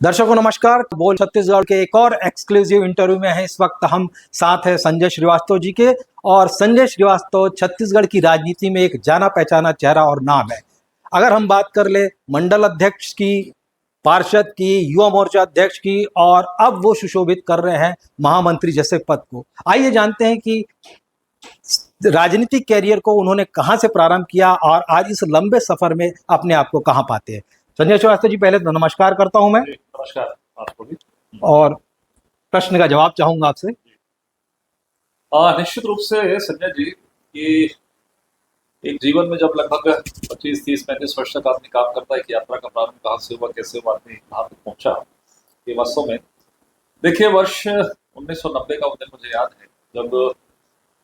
दर्शकों नमस्कार। बोल छत्तीसगढ़ के एक और एक्सक्लूसिव इंटरव्यू में है। इस वक्त हम साथ हैं संजय श्रीवास्तव जी के। और संजय श्रीवास्तव छत्तीसगढ़ की राजनीति में एक जाना पहचाना चेहरा और नाम है। अगर हम बात कर ले मंडल अध्यक्ष की, पार्षद की, युवा मोर्चा अध्यक्ष की, और अब वो सुशोभित कर रहे हैं महामंत्री जैसे पद को। आइए जानते हैं कि राजनीतिक कैरियर को उन्होंने कहां से प्रारंभ किया और आज इस लंबे सफर में अपने आप को कहां पाते हैं। संजय श्रीवास्तव जी, पहले तो नमस्कार करता हूं मैं। नमस्कार आपको भी। और प्रश्न का जवाब चाहूंगा आपसे। निश्चित रूप से संजय जी, कि एक जीवन में जब लगभग 25, 30, 35 वर्ष तक आदमी काम करता है कि यात्रा का प्रारंभ कहाँ से हुआ, कैसे हुआ, आदमी कहाँ तक पहुंचा, ये वास्तव में देखिए वर्ष 1990 का वो दिन मुझे याद है जब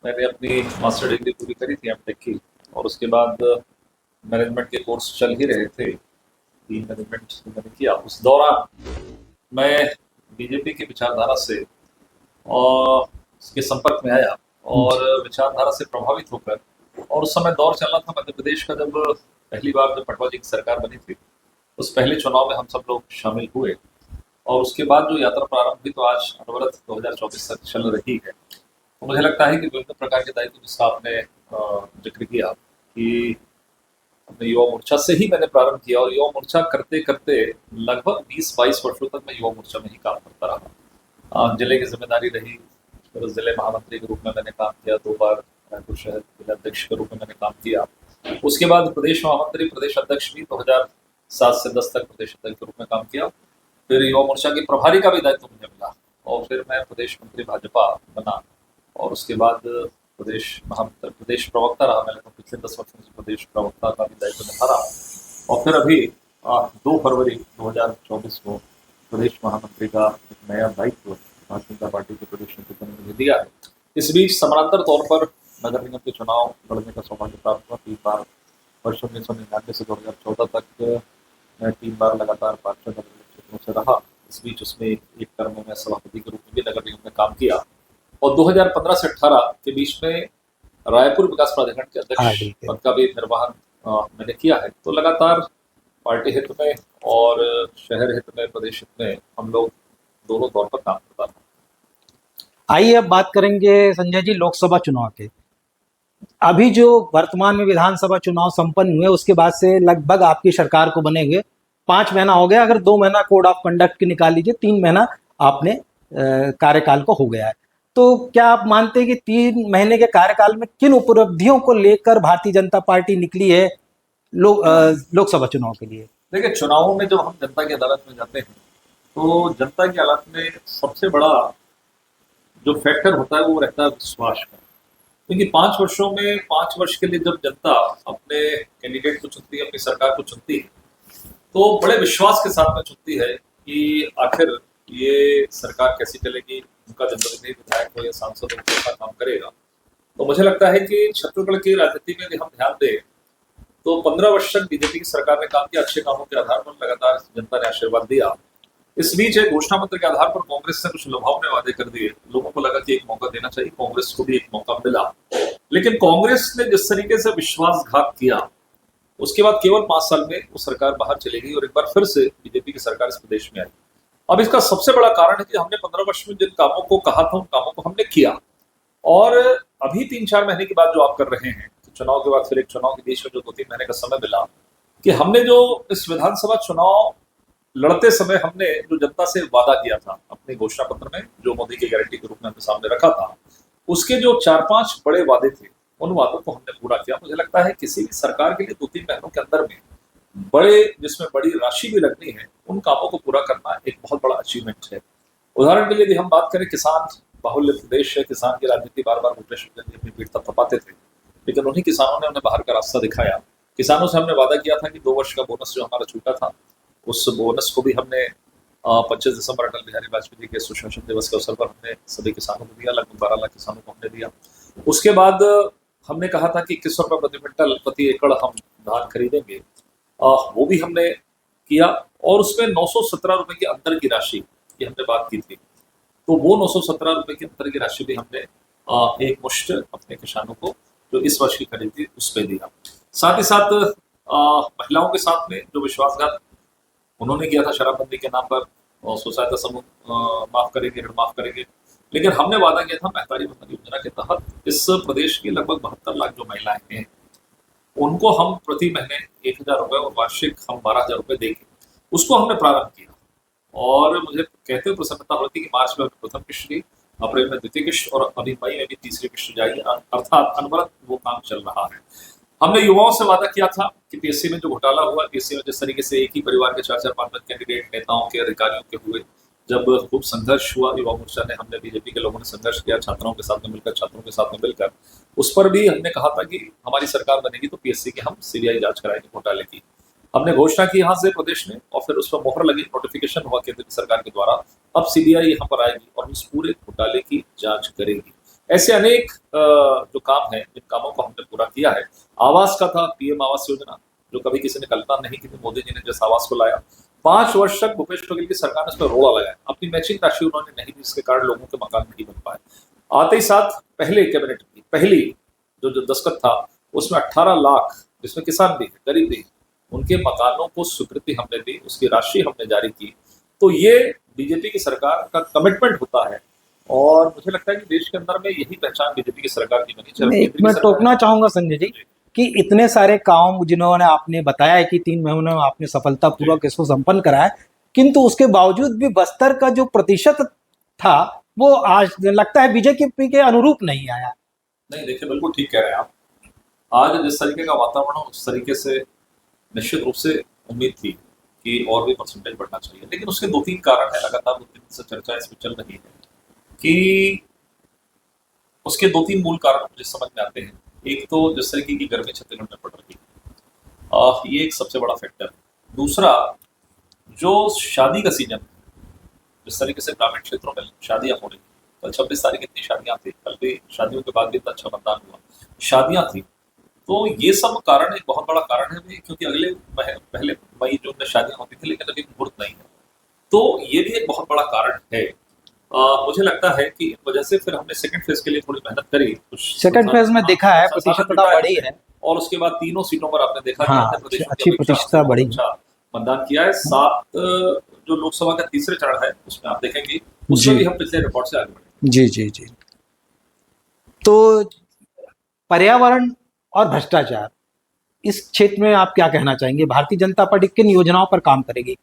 मैंने अपनी मास्टर डिग्री पूरी करी थी एमटेक की। और उसके बाद मैनेजमेंट के कोर्स चल ही रहे थे, मैनेजमेंट मैंने किया। उस दौरान मैं बीजेपी की विचारधारा से और उसके संपर्क में आया और विचारधारा से प्रभावित होकर, और उस समय दौर चल रहा था मध्य प्रदेश का, जब पहली बार जब पटवा जी की सरकार बनी थी, उस पहले चुनाव में हम सब लोग शामिल हुए। और उसके बाद जो यात्रा प्रारंभ हुई तो आज अनवरत 2024 तक चल रही है। तो मुझे लगता है कि विभिन्न प्रकार के दायित्व जिसका आपने जिक्र किया कि अपने युवा मोर्चा से ही मैंने प्रारंभ किया, और युवा मोर्चा करते करते लगभग 20-22 वर्षों तक मैं युवा मोर्चा में ही काम करता रहा। जिले की जिम्मेदारी रही, फिर जिले महामंत्री के रूप में मैंने काम किया, 2 बार रायपुर शहर जिला अध्यक्ष के रूप में मैंने काम किया। उसके बाद प्रदेश महामंत्री, प्रदेश अध्यक्ष भी 2007 से 10 तक प्रदेश अध्यक्ष के रूप में काम किया। फिर युवा मोर्चा के प्रभारी का भी दायित्व मुझे मिला, और फिर मैं प्रदेश मंत्री भाजपा बना, और उसके बाद प्रदेश प्रवक्ता रहा। मैंने तो पिछले 10 वर्षों से प्रदेश प्रवक्ता का भी दायित्व निभा रहा। और फिर अभी 2 फरवरी 2024 को प्रदेश महामंत्री का एक नया दायित्व भारतीय जनता पार्टी के प्रदेश नेतृत्व ने मुझे दिया है। इस बीच समानांतर तौर पर नगर निगम के चुनाव लड़ने का सौभाग्य प्राप्त हुआ 3 बार। वर्ष 1999 से 2014 तक मैं 3 बार लगातार पार्षद क्षेत्रों से रहा। इस बीच उसमें एक टर्म में मैं सभापति के रूप में भी नगर निगम में काम किया, और 2015 से 18 के बीच में रायपुर विकास प्राधिकरण के अध्यक्ष पद का भी निर्वहन मैंने किया है। तो लगातार पार्टी हित में और शहर हित में, प्रदेश हित में हम लोग दोनों तौर पर काम करता है। आइए अब बात करेंगे संजय जी लोकसभा चुनाव के। अभी जो वर्तमान में विधानसभा चुनाव संपन्न हुए उसके बाद से लगभग आपकी सरकार को बनेंगे 5 महीना हो गया। अगर 2 महीना कोड ऑफ कंडक्ट की निकाल लीजिए, 3 महीना आपने कार्यकाल को हो गया है। तो क्या आप मानते हैं कि 3 महीने के कार्यकाल में किन उपलब्धियों को लेकर भारतीय जनता पार्टी निकली है लोकसभा चुनाव के लिए? देखिए, चुनावों में जब हम जनता की अदालत में जाते हैं तो जनता की अदालत में सबसे बड़ा जो फैक्टर होता है वो रहता है विश्वास का। क्योंकि 5 वर्षों में 5 वर्ष के लिए जब जनता अपने कैंडिडेट को चुनती है, अपनी सरकार को चुनती है, तो बड़े विश्वास के साथ में चुनती है कि आखिर ये सरकार कैसी चलेगी, उनका जनप्रतिनिधि विधायक हो या सांसद हो कैसा काम करेगा। तो मुझे लगता है कि छत्तीसगढ़ की राजनीति में यदि हम ध्यान दें तो 15 वर्ष तक बीजेपी की सरकार ने काम किया, अच्छे कामों के आधार पर लगातार जनता ने आशीर्वाद दिया। इस बीच एक घोषणा पत्र के आधार पर कांग्रेस ने कुछ लुभावने वादे कर दिए। लोगों को लगा कि एक मौका देना चाहिए, कांग्रेस को भी एक मौका मिला। लेकिन कांग्रेस ने जिस तरीके से विश्वासघात किया, उसके बाद केवल 5 साल में वो सरकार बाहर चली गई और एक बार फिर से बीजेपी की सरकार इस प्रदेश में आई। अब इसका सबसे बड़ा कारण है कि हमने 15 वर्ष में जिन कामों को कहा था उन कामों को हमने किया। और अभी 3-4 महीने के बाद जो आप कर रहे हैं, तो चुनाव के बाद फिर एक चुनाव के बीच में जो 2-3 महीने का समय मिला, कि हमने जो इस विधानसभा चुनाव लड़ते समय हमने जो जनता से वादा किया था अपने घोषणा पत्र में, जो मोदी की गारंटी के रूप में हमने सामने रखा था, उसके जो 4-5 बड़े वादे थे उन वादों को हमने पूरा किया। मुझे लगता है किसी भी सरकार के लिए 2-3 महीनों के अंदर में बड़े, जिसमें बड़ी राशि भी लगनी है, उन कामों को पूरा करना एक बहुत बड़ा अचीवमेंट है। उदाहरण के लिए यदि हम बात करें, किसान बाहुल्य प्रदेश है, किसान की राजनीति बार बार भूपेश बघेल जी अपनी पीठ तक थपाते थे, लेकिन उन्हीं किसानों ने उन्हें बाहर का रास्ता दिखाया। किसानों से हमने वादा किया था कि 2 वर्ष का बोनस जो हमारा छूटा था, उस बोनस को भी हमने 25 दिसंबर अटल बिहारी वाजपेयी जी के सुशासन दिवस के अवसर पर हमने सभी किसानों को दिया। लगभग 12 लाख किसानों को हमने दिया। उसके बाद हमने कहा था कि 21 रुपये प्रति क्विंटल प्रति एकड़ हम धान खरीदेंगे, वो भी हमने किया। और उसमें 917 रुपए के अंतर की राशि की हमने बात की थी, तो वो 917 रुपए के अंतर की राशि भी हमने एक मुश्त अपने किसानों को जो इस वर्ष की खरीद थी उस पर दिया। साथ ही साथ महिलाओं के साथ में जो विश्वासघात उन्होंने किया था शराबबंदी के नाम पर, और स्व सहायता समूह माफ करेंगे, ऋण माफ करेंगे। लेकिन हमने वादा किया था महतारी बंधन योजना के तहत इस प्रदेश की लगभग 72 लाख जो महिलाएं हैं उनको हम प्रति महीने 1,000 रुपए और वार्षिक हम 12,000 रुपए देंगे। उसको हमने प्रारंभ किया और मुझे कहते हुए प्रसन्नता होती कि मार्च में प्रथम किश्त दी, अप्रैल में द्वितीय किश्त और अभी मई में भी तीसरी किश्त जाएगी, अर्थात अनवरत वो काम चल रहा है। हमने युवाओं से वादा किया था कि पीएससी में जो घोटाला हुआ, पीएससी में जिस तरीके से एक ही परिवार के 4-4 5 कैंडिडेट नेताओं के अधिकारियों के हुए, जब खूब संघर्ष हुआ युवा मोर्चा ने, हमने बीजेपी के लोगों ने संघर्ष किया छात्राओं के साथ में मिलकर, छात्रों के साथ में मिलकर, उस पर भी हमने कहा था कि हमारी सरकार बनेगी तो पीएससी की हम सीबीआई जांच कराएंगे घोटाले की। हमने घोषणा की यहाँ से प्रदेश में और फिर उस पर मोहर लगी, नोटिफिकेशन हुआ केंद्र सरकार के द्वारा, अब सीबीआई यहाँ पर आएगी और उस पूरे घोटाले की जांच करेगी। ऐसे अनेक जो काम है, जिन कामों को हमने पूरा किया है। आवास का था, पीएम आवास योजना, जो कभी किसी ने कल्पना नहीं की थी, मोदी जी ने जिस आवास को लाया, 5 वर्ष तक भूपेश बघेल की सरकार ने उस पर रोड़ा लगाया, अपनी मैचिंग राशि उन्होंने नहीं दी, जिसके कारण लोगों के मकान नहीं बन पाए। आते ही साथ पहले कैबिनेट की पहली जो दस्तखत था उसमें 18 लाख, जिसमें किसान भी गरीब भी, उनके मकानों को स्वीकृति हमने दी, उसकी राशि हमने जारी की। तो ये बीजेपी की सरकार का कमिटमेंट होता है और मुझे लगता है कि देश के अंदर में यही पहचान बीजेपी की सरकार की बनी चाहिए। मैं टोकना चाहूंगा संजय जी कि इतने सारे काम जिन्होंने आपने बताया है कि 3 महीनों में आपने सफलतापूर्वक इसको संपन्न कराया, किंतु उसके बावजूद भी बस्तर का जो प्रतिशत था वो आज लगता है बीजेपी के अनुरूप नहीं आया। नहीं, देखिए बिल्कुल ठीक कह रहे हैं आप। आज जिस तरीके का वातावरण हो उस तरीके से निश्चित रूप से उम्मीद थी कि और भी परसेंटेज बढ़ना चाहिए, लेकिन उसके 2-3 कारण है, लगातार 2-3 दिन से चर्चा इसमें चल रही है कि उसके 2-3 मूल कारण मुझे समझ में आते हैं। एक तो जिस तरीके की गर्मी छत्तीसगढ़ में पड़ रही है, ये एक सबसे बड़ा फैक्टर है। दूसरा, जो शादी का सीजन है, जिस तरीके से ग्रामीण क्षेत्रों में शादियां हो रही, कल 26 तारीख इतनी शादियां थी, कल भी शादियों के बाद भी इतना अच्छा मतदान हुआ, शादियां थी। तो ये सब कारण एक बहुत बड़ा कारण है भी, क्योंकि अगले पहले मई जून में शादियां होती थी लेकिन अभी मुहूर्त नहीं है, तो ये भी एक बहुत बड़ा कारण है। मुझे लगता है कि इस वजह से फिर हमने सेकंड फेज के लिए थोड़ी मेहनत करी, कुछ सेकंड फेज में देखा है प्रतिशतता बढ़ी है और उसके बाद 3 सीटों पर आपने देखा हाँ, अच्छी प्रतिशतता बढ़ी, अच्छा मतदान किया है। 7 जो लोकसभा का तीसरे चरण है उसमें आप देखेंगे उसमें भी हम पिछले रिकॉर्ड से आगे बढ़े। जी जी जी। तो पर्यावरण और भ्रष्टाचार, इस क्षेत्र में आप क्या कहना चाहेंगे? भारतीय जनता पार्टी किन योजनाओं पर काम करेगी?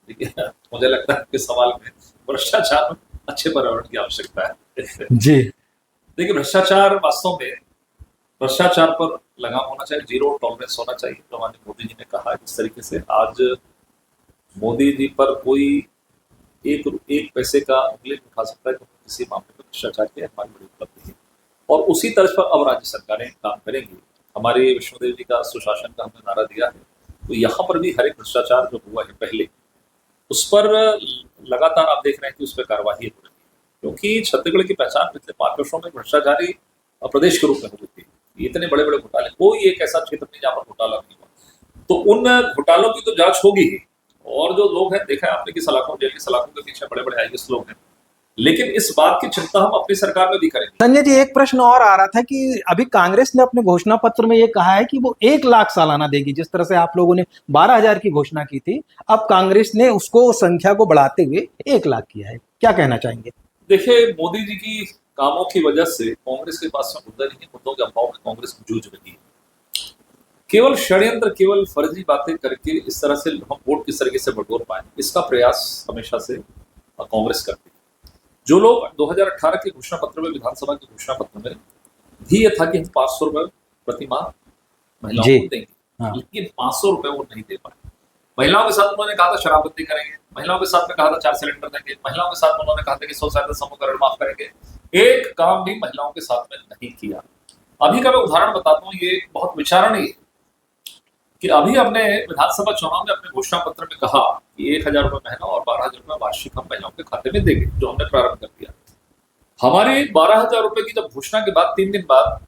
देखिए, मुझे लगता है कि सवाल में भ्रष्टाचार में अच्छे पर्यावरण की आवश्यकता है जी। देखिए, भ्रष्टाचार वास्तव में, भ्रष्टाचार पर लगाम होना चाहिए, 0 टॉलरेंस होना चाहिए, जो हमारे मोदी जी ने कहा है। जिस तरीके से आज मोदी जी पर कोई एक पैसे का उंगली नहीं उठा सकता है तो किसी मामले में भ्रष्टाचार की हमारी बड़ी उपलब्धि है और उसी तर्ज पर अब राज्य सरकारें काम करेंगी। हमारे विष्णुदेव जी का सुशासन का हमने नारा दिया है, तो यहाँ पर भी हर एक भ्रष्टाचार जो हुआ है पहले, उस पर लगातार आप देख रहे हैं कि उस पर कार्रवाई हो रही है, क्योंकि छत्तीसगढ़ की पहचान पिछले 5 वर्षों में भ्रष्टाचारी प्रदेश के रूप में हो रही थी। इतने बड़े बड़े घोटाले, कोई एक ऐसा क्षेत्र नहीं जहाँ पर घोटाला नहीं हुआ, तो उन घोटालों की तो जांच होगी ही। और जो लोग हैं, देखा है आपने कि सलाखों, जेल की सलाखों के पीछे बड़े बड़े आईएएस लोग हैं, लेकिन इस बात की चिंता हम अपनी सरकार में भी करेंगे। संजय जी, एक प्रश्न और आ रहा था कि अभी कांग्रेस ने अपने घोषणा पत्र में ये कहा है कि वो 1 लाख सालाना देगी, जिस तरह से आप लोगों ने 12,000 की घोषणा की थी, अब कांग्रेस ने उसको संख्या को बढ़ाते हुए 1 लाख किया है, क्या कहना चाहेंगे? देखिए, मोदी जी की कामों की वजह से कांग्रेस के पास में मुद्दा नहीं है, मुद्दों के अभाव में कांग्रेस जूझ रही है। केवल षड्यंत्र, केवल फर्जी बातें करके इस तरह से हम वोट किस तरीके से बटोर पाए, इसका प्रयास हमेशा से कांग्रेस करती है। जो लोग 2018 के घोषणा पत्र में, विधानसभा के घोषणा पत्र में भी ये था कि हम 500 रुपए प्रति माह महिलाओं को देंगे, लेकिन 500 रुपए वो नहीं दे पाए। महिलाओं के साथ उन्होंने कहा था शराबबंदी करेंगे, महिलाओं के साथ में कहा था 4 सिलेंडर देंगे, महिलाओं के साथ उन्होंने कहा था कि स्व सहायता समूह का ऋण माफ करेंगे। एक काम भी महिलाओं के साथ में नहीं किया। अभी का मैं उदाहरण बताता हूँ, ये बहुत विचारणीय है कि अभी हमने विधानसभा चुनाव में अपने घोषणा पत्र में कहा कि 1,000 रुपए महीना और 12,000 रुपए वार्षिक हम महिलाओं के खाते में देंगे, जो हमने प्रारंभ कर दिया। हमारी 12,000 रुपए की जब घोषणा के बाद 3 दिन बाद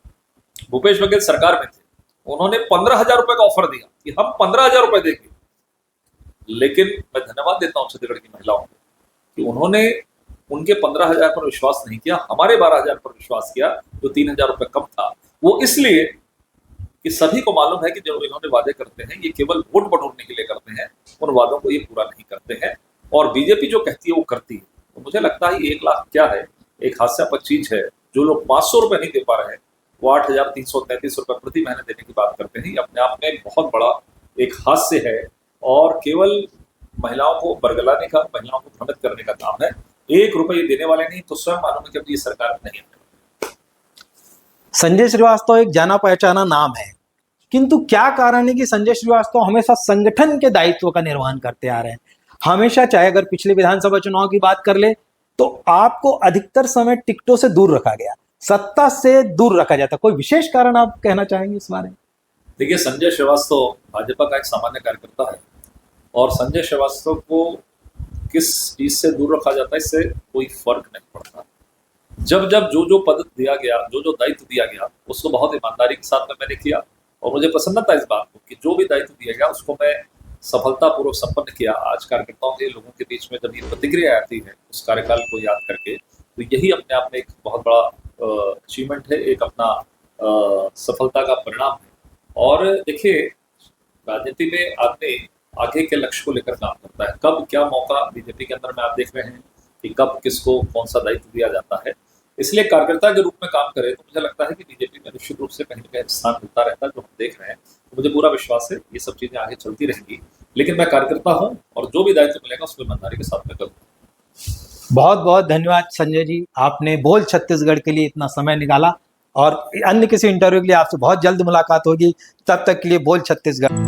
भूपेश बघेल सरकार में थे, उन्होंने 15,000 रुपए का ऑफर दिया कि हम 15,000 रुपए देंगे। लेकिन मैं धन्यवाद देता हूं छत्तीसगढ़ की महिलाओं को कि उन्होंने उनके 15,000 पर विश्वास नहीं किया, हमारे 12,000 पर विश्वास किया, जो 3,000 रुपए कम था। वो इसलिए कि सभी को मालूम है कि जो इन्होंने वादे करते हैं ये केवल वोट बटोरने के लिए करते हैं, उन वादों को ये पूरा नहीं करते हैं। और बीजेपी जो कहती है वो करती है। तो मुझे लगता है 1 लाख क्या है, एक हास्यास्पद चीज है। जो लोग 500 रुपए नहीं दे पा रहे हैं वो 8,333 रुपए प्रति महीने देने की बात करते हैं। ये अपने आप में बहुत बड़ा एक हास्य है और केवल महिलाओं को बरगलाने का, महिलाओं को भ्रमित करने का काम है। 1 रुपये देने वाले नहीं तो स्वयं मालूम है कि अपनी सरकार नहीं है। संजय श्रीवास्तव एक जाना पहचाना नाम है, किंतु क्या कारण है कि संजय श्रीवास्तव हमेशा संगठन के दायित्व का निर्वहन करते आ रहे हैं? हमेशा, चाहे अगर पिछले विधानसभा चुनाव की बात कर ले तो आपको अधिकतर समय टिकटों से दूर रखा गया, सत्ता से दूर रखा जाता। कोई विशेष कारण आप कहना चाहेंगे इस बारे में? देखिए, संजय श्रीवास्तव भाजपा का एक सामान्य कार्यकर्ता है और संजय श्रीवास्तव को किस चीज से दूर रखा जाता है इससे कोई फर्क नहीं पड़ता। जब जब जो पद दिया गया, जो दायित्व दिया गया, उसको बहुत ईमानदारी के साथ में मैंने किया और मुझे प्रसन्नता इस बात को कि जो भी दायित्व दिया गया उसको मैं सफलतापूर्वक संपन्न किया। आज कार्यकर्ताओं के, लोगों के बीच में जब ये प्रतिक्रिया आती है उस कार्यकाल को याद करके, तो यही अपने आप में एक बहुत बड़ा अचीवमेंट है, एक अपना सफलता का परिणाम है। और देखिए, राजनीति में आदमी आगे के लक्ष्य को लेकर काम करता है। कब क्या मौका बीजेपी के अंदर में आप देख रहे हैं कि कब किसको कौन सा दायित्व दिया जाता है। इसलिए कार्यकर्ता के रूप में काम करे तो मुझे लगता है कि बीजेपी में निश्चित रूप से कहीं ना कहीं स्थान मिलता रहता है, जो हम देख रहे हैं। तो मुझे पूरा विश्वास है ये सब चीजें आगे चलती रहेंगी, लेकिन मैं कार्यकर्ता हूं और जो भी दायित्व मिलेगा उसको ईमानदारी के साथ में करूंगा। बहुत बहुत धन्यवाद संजय जी, आपने बोल छत्तीसगढ़ के लिए इतना समय निकाला और अन्य किसी इंटरव्यू के लिए आपसे बहुत जल्द मुलाकात होगी। तब तक के लिए बोल छत्तीसगढ़।